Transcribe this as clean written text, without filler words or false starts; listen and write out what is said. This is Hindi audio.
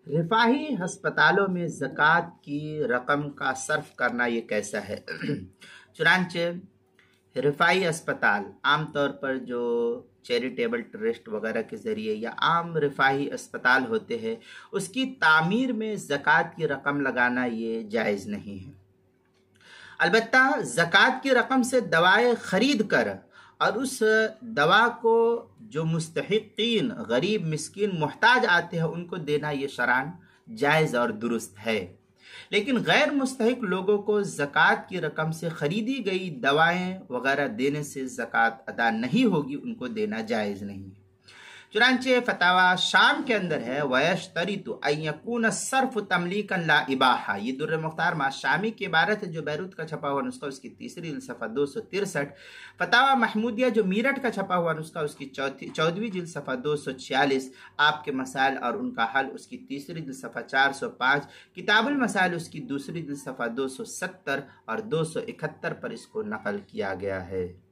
रिफाही अस्पतालों में ज़कात की रकम का सर्फ करना ये कैसा है? चुनांचे रिफाही अस्पताल आमतौर पर जो चैरिटेबल ट्रस्ट वगैरह के ज़रिए या आम रिफाही अस्पताल होते हैं, उसकी तामीर में ज़कात की रकम लगाना ये जायज़ नहीं है। अलबत्ता ज़कात की रकम से दवाएं खरीद कर और उस दवा को जो मुस्तहिकीन गरीब मिस्कीन मोहताज आते हैं उनको देना ये शरान जायज़ और दुरुस्त है। लेकिन गैर मुस्तहिक लोगों को ज़कात की रकम से ख़रीदी गई दवाएं वगैरह देने से ज़कात अदा नहीं होगी, उनको देना जायज़ नहीं है। चुनांचे फतावा शाम के अंदर है वयश्तरितु अन यकून सर्फ तमलीकन ला इबाहा। ये दुर्र मुख्तार माशामी की इबारत है जो बैरूत का छपा हुआ नुस्खा उसकी तीसरी जिल्द सफ़ा 263। फतावा महमूदिया जो मीरठ का छपा हुआ नुस्खा उसकी 14वीं जिल्द सफ़ा 246। आपके मसाइल और उनका हल उसकी तीसरी जिल्द सफ़ा 405। किताबुल मसाइल उसकी दूसरी जिल्द सफ़ा 270 और 271 पर इसको नकल किया गया है।